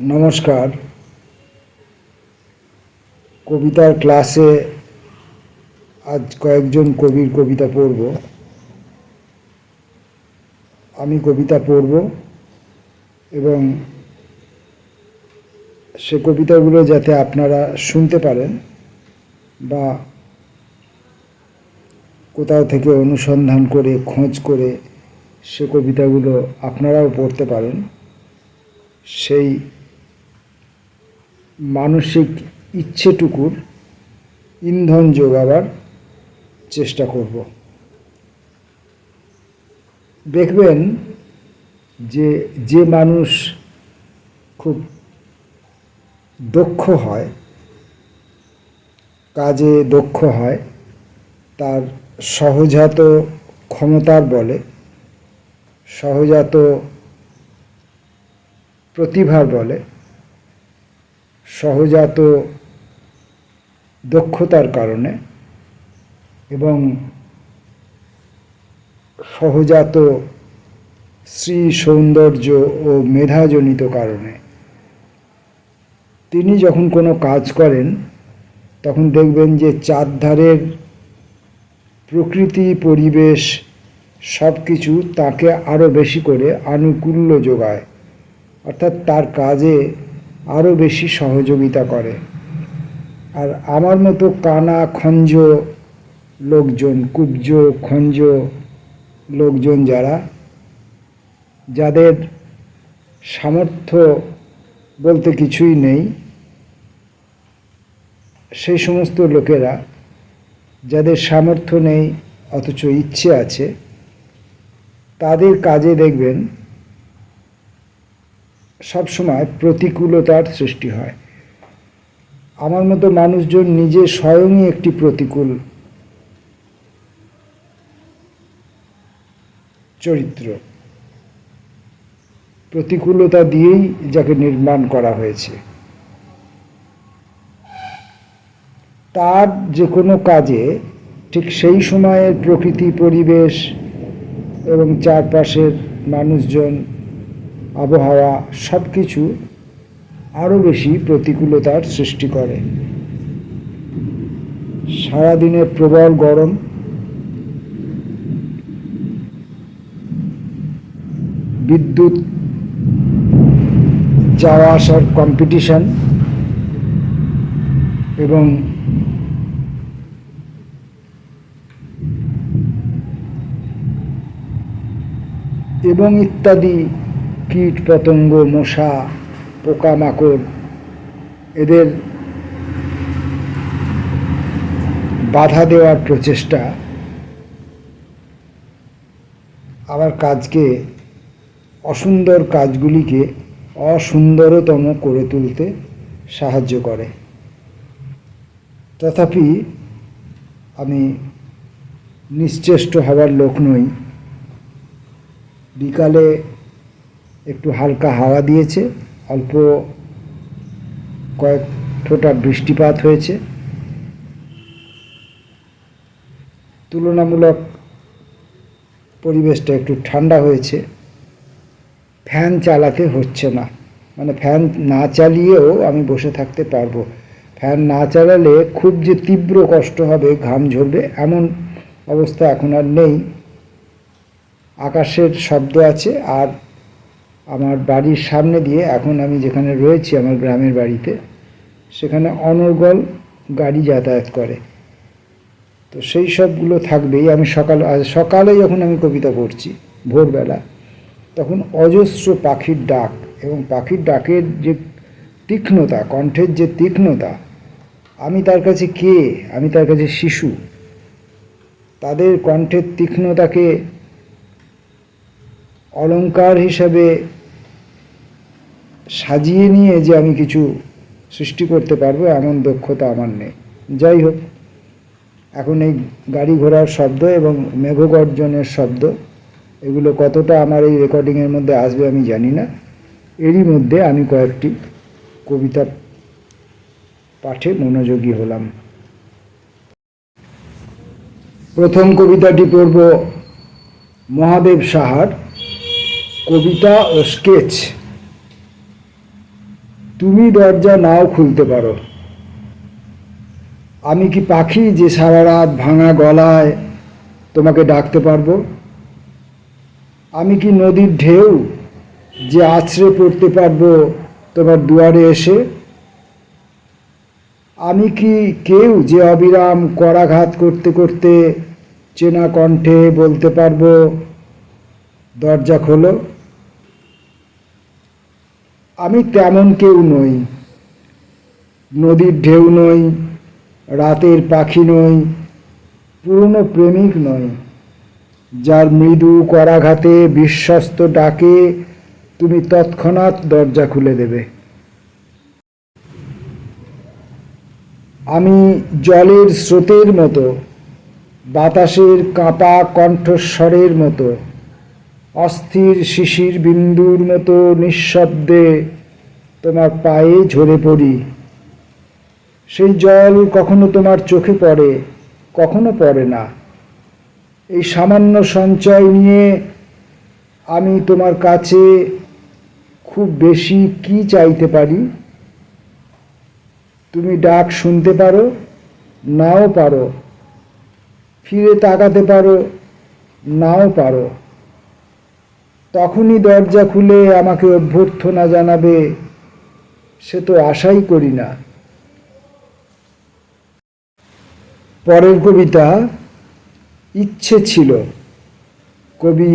নমস্কার। কবিতার ক্লাসে আজ কয়েকজন কবির কবিতা পড়ব। আমি কবিতা পড়ব এবং সে কবিতাগুলো যাতে আপনারা শুনতে পারেন বা কোথাও থেকে অনুসন্ধান করে খোঁজ করে সে কবিতাগুলো আপনারাও পড়তে পারেন, সেই মানসিক ইচ্ছেটুকুর ইন্ধন যোগাবার চেষ্টা করব। দেখবেন যে মানুষ খুব দক্ষ হয়, কাজে দক্ষ হয়, তার সহজাত ক্ষমতার বলে, সহজাত প্রতিভার বলে, সহজাত দক্ষতার কারণে এবং সহজাত শ্রী সৌন্দর্য ও মেধাজনিত কারণে তিনি যখন কোনো কাজ করেন তখন দেখবেন যে চারধারের প্রকৃতি, পরিবেশ সব কিছু তাকে আরও বেশি করে আনুকূল্য যোগায়, অর্থাৎ তার কাজে আরও বেশি সহযোগিতা করে। আর আমার মতো কানা খঞ্জ লোকজন, কুব্জ খঞ্জ লোকজন, যাদের সামর্থ্য বলতে কিছুই নেই, সেই সমস্ত লোকেরা, যাদের সামর্থ্য নেই অথচ ইচ্ছে আছে, তাদের কাজে দেখবেন সবসময় প্রতিকূলতার সৃষ্টি হয়। আমার মতো মানুষজন নিজে স্বয়ংই একটি প্রতিকূল চরিত্র, প্রতিকূলতা দিয়েই যাকে নির্মাণ করা হয়েছে। তার যে কোনো কাজে ঠিক সেই সময়ের প্রকৃতি, পরিবেশ এবং চারপাশের মানুষজন, আবহাওয়া সব কিছু আরও বেশি প্রতিকূলতার সৃষ্টি করে। সারাদিনের প্রবল গরম, বিদ্যুৎ যাওয়া আসার কম্পিটিশন এবং ইত্যাদি কীট পতঙ্গ, মশা, পোকামাকড়, এদের বাধা দেওয়ার প্রচেষ্টা আবার কাজকে, অসুন্দর কাজগুলিকে অসুন্দরতম করে তুলতে সাহায্য করে। তথাপি আমি নিশ্চেষ্ট হবার লোক নই। বিকালে একটু হালকা হাওয়া দিয়েছে, অল্প কয়েক ফোঁটা বৃষ্টিপাত হয়েছে, তুলনামূলক পরিবেশটা একটু ঠান্ডা হয়েছে। ফ্যান চালাতে হচ্ছে না, মানে ফ্যান না চালিয়েও আমি বসে থাকতে পারবো। ফ্যান না চালালে খুব যে তীব্র কষ্ট হবে, ঘাম ঝরবে, এমন অবস্থা এখন আর নেই। আকাশের শব্দ আছে, আর আমার বাড়ির সামনে দিয়ে, এখন আমি যেখানে রয়েছি আমার গ্রামের বাড়িতে, সেখানে অনর্গল গাড়ি যাতায়াত করে। তো সেই সবগুলো থাকবেই। আমি সকালে যখন আমি কবিতা পড়ছি ভোরবেলা, তখন অজস্র পাখির ডাক, এবং পাখির ডাকের যে তীক্ষ্ণতা, কণ্ঠের যে তীক্ষ্ণতা, আমি তার কাছে কে? আমি তার কাছে শিশু। তাদের কণ্ঠের তীক্ষ্ণতাকে অলংকার হিসাবে সাজিয়ে নিয়ে যে আমি কিছু সৃষ্টি করতে পারবো, এমন দক্ষতা আমার নেই। যাই হোক, এখন এই গাড়ি ঘোড়ার শব্দ এবং মেঘগর্জনের শব্দ, এগুলো কতটা আমার এই রেকর্ডিংয়ের মধ্যে আসবে আমি জানি না। এরই মধ্যে আমি কয়েকটি কবিতা পাঠে মনোযোগী হলাম। প্রথম কবিতাটি পড়ব মহাদেব সাহার কবিতা ও স্কেচ। তুমি দরজা নাও খুলতে পারো। আমি কি পাখি যে সারা রাত ভাঙা গলায় তোমাকে ডাকতে পারবো? আমি কি নদীর ঢেউ যে আছড়ে পড়তে পারবো তোমার দুয়ারে এসে? আমি কি কেউ যে অবিরাম করাঘাত করতে করতে চেনা কণ্ঠে বলতে পারবো দরজা খোলো? আমি তেমন কেউ নই, নদীর ঢেউ নই, রাতের পাখি নই, পুরনো প্রেমিক নই, যার মৃদু করাঘাতে বিশ্বস্ত ডাকে তুমি তৎক্ষণাৎ দরজা খুলে দেবে। আমি জলের স্রোতের মতো, বাতাসের কাঁপা কণ্ঠস্বরের মতো, অস্থির শিশির বিন্দুর মতো নিঃশব্দে তোমার পায়ে ঝরে পড়ি। সেই জল কখনো তোমার চোখে পড়ে, কখনো পড়ে না। এই সামান্য সঞ্চয় নিয়ে আমি তোমার কাছে খুব বেশি কি চাইতে পারি? তুমি ডাক শুনতে পারো, নাও পারো, ফিরে তাকাতে পারো, নাও পারো। তখনই দরজা খুলে আমাকে অভ্যর্থনা জানাবে, সে তো আশাই করি না। পরের কবিতা ইচ্ছে ছিল, কবি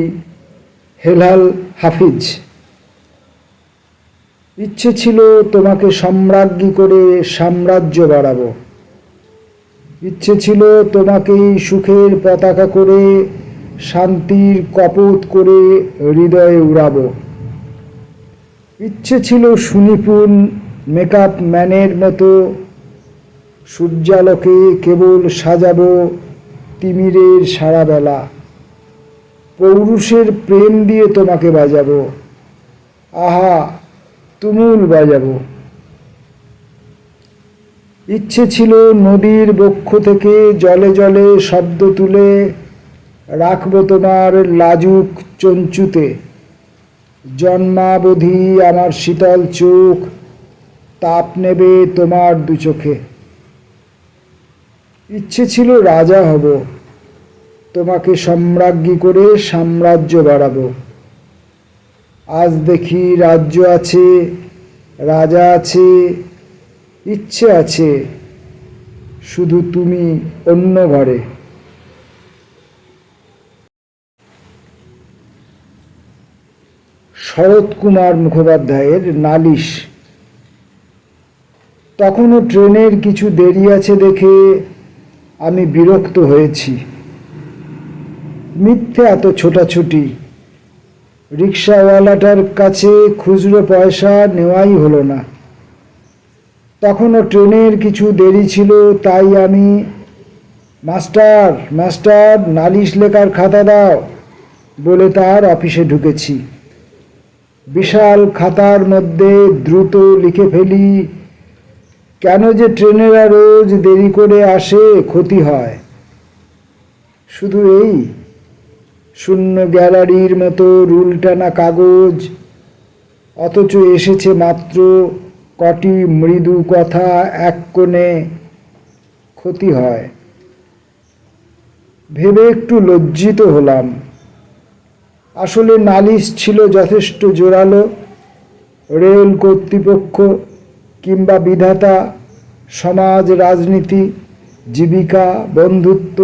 হেলাল হাফিজ। ইচ্ছে ছিল তোমাকে সম্রাজ্ঞী করে সাম্রাজ্য বাড়াবো। ইচ্ছে ছিল তোমাকেই সুখের পতাকা করে শান্তির কপোত করে হৃদয়ে উড়াবো। ইচ্ছে ছিল সুনিপুণ মেকআপ ম্যানের মতো সূর্যালোকে কেবল সাজাবো তিমিরের সারা বেলা। পৌরুষের প্রেম দিয়ে তোমাকে বাজাবো, আহা তুমুল বাজাবো। ইচ্ছে ছিল নদীর বক্ষ থেকে জলে জলে শব্দ তুলে রাখবো তোমার লাজুক চঞ্চুতে। জন্মাবধি আমার শীতল চোখ তাপ নেবে তোমার দু চোখে। ইচ্ছে ছিল রাজা হব, তোমাকে সম্রাজ্ঞী করে সাম্রাজ্য বাড়াবো। আজ দেখি রাজ্য আছে, রাজা আছে, ইচ্ছে আছে, শুধু তুমি অন্য ঘরে। শরৎ কুমার মুখোপাধ্যায়ের নালিশ। তখনও ট্রেনের কিছু দেরি আছে দেখে আমি বিরক্ত হয়েছি। মিথ্যে এত ছোটাছুটি, রিক্সাওয়ালাটার কাছে খুচরো পয়সা নেওয়াই হলো না। তখনও ট্রেনের কিছু দেরি ছিল, তাই আমি মাস্টার মাস্টার নালিশ লেখার খাতা দাও বলে তার অফিসে ঢুকেছি। বিশাল খাতার মধ্যে দ্রুত লিখে ফেলি, কেন যে ট্রেনেরা রোজ দেরি করে আসে, ক্ষতি হয়। শুধু এই শূন্য গ্যালারির মতো রুল টানা কাগজ, অথচ এসেছে মাত্র কটি মৃদু কথা এক কোণে, ক্ষতি হয়। ভেবে একটু লজ্জিত হলাম। আসলে নালিশ ছিল যথেষ্ট জোরালো। রেল কর্তৃপক্ষ কিংবা বিধাতা, সমাজ, রাজনীতি, জীবিকা, বন্ধুত্ব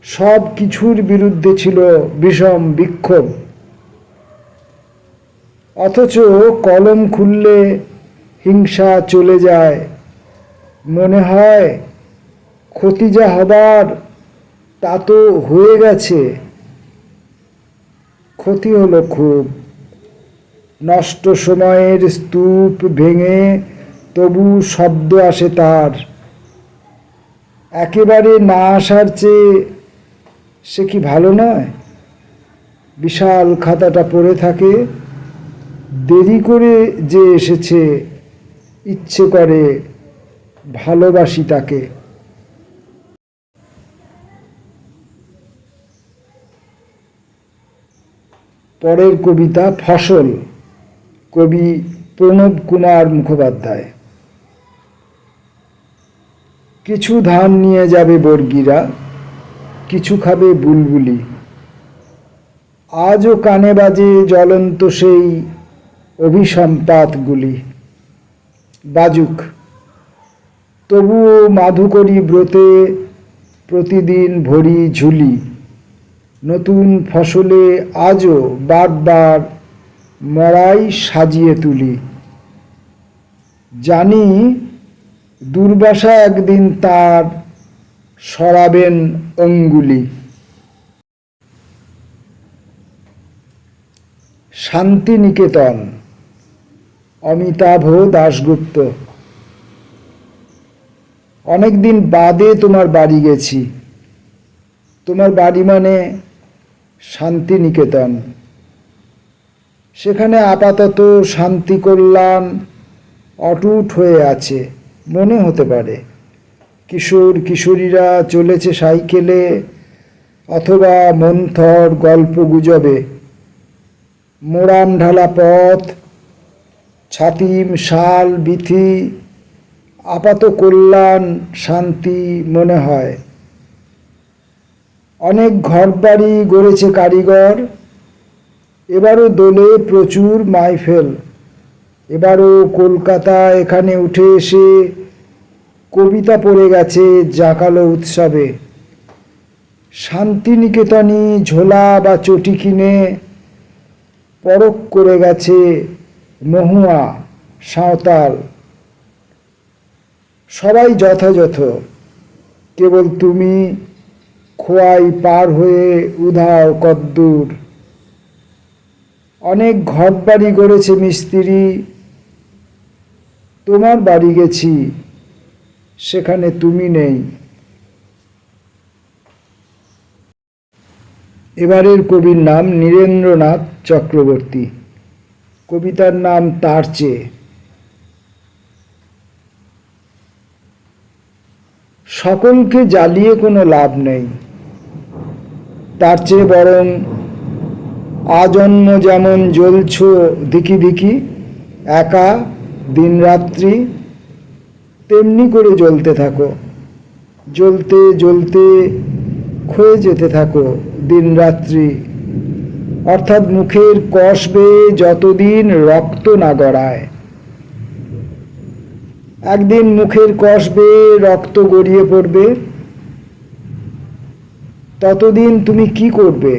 সব কিছুর বিরুদ্ধে ছিল বিষম বিক্ষোভ। অথচ কলম খুললে হিংসা চলে যায়। মনে হয় ক্ষতি যা হবার তা তো হয়ে গেছে। ক্ষতি হলো খুব। নষ্ট সময়ের স্তূপ ভেঙে তবু শব্দ আসে তার। একেবারে না আসার চেয়ে সে কি ভালো নয়? বিশাল খাতাটা পড়ে থাকে, দেরি করে যে এসেছে, ইচ্ছে করে ভালোবাসি তাকে। পরের কবিতা ফসল, কবি প্রণব কুমার মুখোপাধ্যায়। কিছু ধান নিয়ে যাবে বর্গিরা, কিছু খাবে বুলবুলি। আজও কানে বাজে জ্বলন্ত সেই অভিসম্পাতগুলি। বাজুক, তবুও মাধুকরী ব্রতে প্রতিদিন ভরি ঝুলি। নতুন ফসলে আজও বারবার মড়াই সাজিয়ে তুলি। জানি দুর্বাসা একদিন তার সরাবেন অঙ্গুলি। শান্তিনিকেতন, অমিতাভ দাশগুপ্ত। অনেকদিন বাদে তোমার বাড়ি গেছি। তোমার বাড়ি মানে শান্তিনিকেতন। সেখানে আপাতত শান্তি কল্যাণ অটুট হয়ে আছে মনে হতে পারে। কিশোর কিশোরীরা চলেছে সাইকেলে অথবা মন্থর গল্প গুজবে। মোড়াম ঢালা পথ, ছাতিম শাল বিথি, আপাত কল্যাণ শান্তি মনে হয়। অনেক ঘরবাড়ি গড়েছে কারিগর। এবারও দোলে প্রচুর মাইফেল। এবারও কলকাতা এখানে উঠে এসে কবিতা পড়ে গেছে জাঁকালো উৎসবে। শান্তিনিকেতনই ঝোলা বা চটি কিনে পরখ করে গেছে মহুয়া, সাঁওতাল। সবাই যথাযথ, কেবল তুমি খোয়াই পার হয়ে উধাও কদ্দূর। অনেক ঘরবাড়ি গড়েছে মিস্ত্রি। তোমার বাড়ি গেছি, সেখানে তুমি নেই। এবারের কবির নাম নীরেন্দ্রনাথ চক্রবর্তী। কবিতার নাম তার চেয়ে। সকলকে জ্বালিয়ে কোনো লাভ নেই, তার চেয়ে বরং আজন্ম যেমন জ্বলছ দিকি দিকি একা দিনরাত্রি, তেমনি করে জ্বলতে থাকো। জ্বলতে জ্বলতে ক্ষয়ে যেতে থাকো দিনরাত্রি। অর্থাৎ মুখের কষ বেয়ে যতদিন রক্ত না গড়ায়। একদিন মুখের কষ বেয়ে রক্ত গড়িয়ে পড়বে। ততদিন তুমি কি করবে?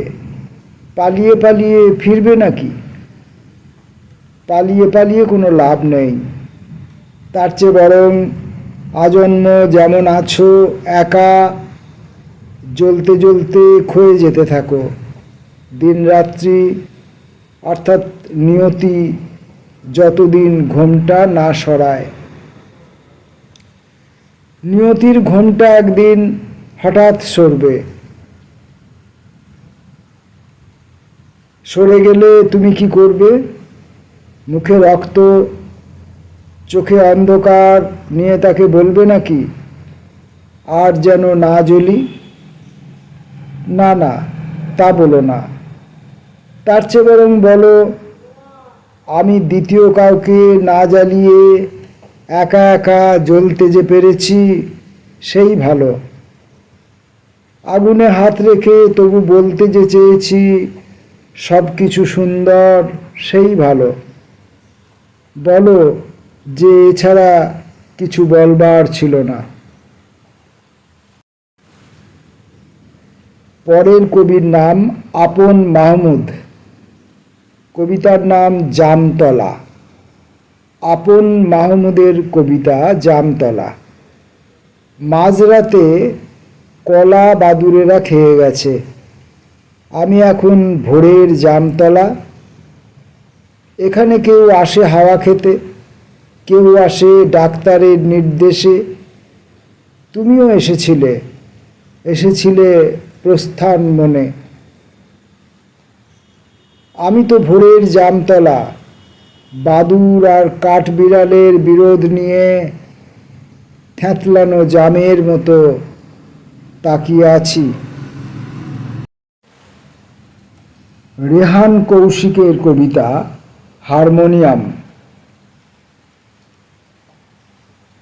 পালিয়ে পালিয়ে ফিরবে নাকি? পালিয়ে পালিয়ে কোনো লাভ নেই। তার চেয়ে বরং আজন্ম যেমন আছো একা, জ্বলতে জ্বলতে ক্ষয়ে যেতে থাকো দিনরাত্রি। অর্থাৎ নিয়তি যতদিন ঘোমটা না সরায়। নিয়তির ঘোমটা একদিন হঠাৎ সরবে। সরে গেলে তুমি কি করবে? মুখে রক্ত, চোখে অন্ধকার নিয়ে তাকে বলবে নাকি আর যেন না জ্বলি? না না, তা বলো না। তার চেয়ে বরং বলো, আমি দ্বিতীয় কাউকে না জ্বালিয়ে একা একা জ্বলতে যে পেরেছি সেই ভালো। আগুনে হাত রেখে তবু বলতে যে চেয়েছি সব কিছু সুন্দর, সেই ভালো। বলো যে এছাড়া কিছু বলবার ছিল না। পরের কবির নাম আপন মাহমুদ। কবিতার নাম জামতলা। আপন মাহমুদের কবিতা জামতলা। মাঝরাতে কলা বাদুড়েরা খেয়ে গেছে। আমি এখন ভোরের জামতলা। এখানে কেউ আসে হাওয়া খেতে, কেউ আসে ডাক্তারের নির্দেশে। তুমিও এসেছিলে, এসেছিলে প্রস্থান মনে। আমি তো ভোরের জামতলা, বাদুড় আর কাঠবিড়ালের বিরোধ নিয়ে থ্যাতলানো জামের মতো তাকিয়ে আছি। রেহান কৌশিকের কবিতা হারমোনিয়াম।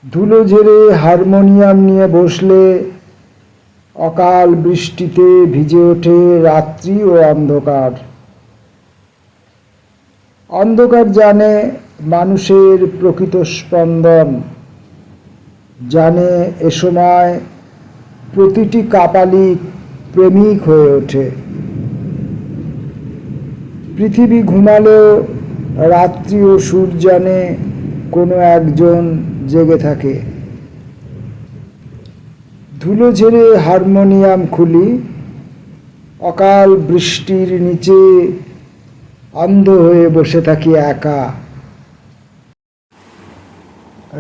ধুলো ঝেড়ে হারমোনিয়াম নিয়ে বসলে অকাল বৃষ্টিতে ভিজে ওঠে রাত্রি ও অন্ধকার। অন্ধকার জানে মানুষের প্রকৃত স্পন্দন, জানে এ সময় প্রতিটি কাপালিক প্রেমিক হয়ে ওঠে। পৃথিবী ঘুমালেও রাত্রি ও সূর্যানে কোনো একজন জেগে থাকে। ধুলো ঝেড়ে হারমোনিয়াম খুলি, অকাল বৃষ্টির নিচে অন্ধ হয়ে বসে থাকি একা।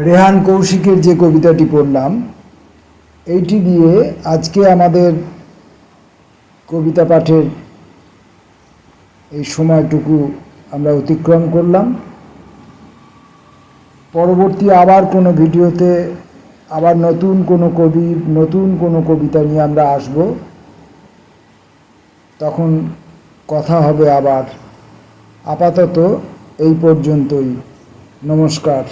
রেহান কৌশিকের যে কবিতাটি পড়লাম, এইটি দিয়ে আজকে আমাদের কবিতা পাঠের এই সময়টুকু আমরা অতিক্রম করলাম। পরবর্তী আবার কোনো ভিডিওতে আবার নতুন কোনো কবি, নতুন কোনো কবিতা নিয়ে আমরা আসব। তখন কথা হবে আবার। আপাতত এই পর্যন্তই। নমস্কার।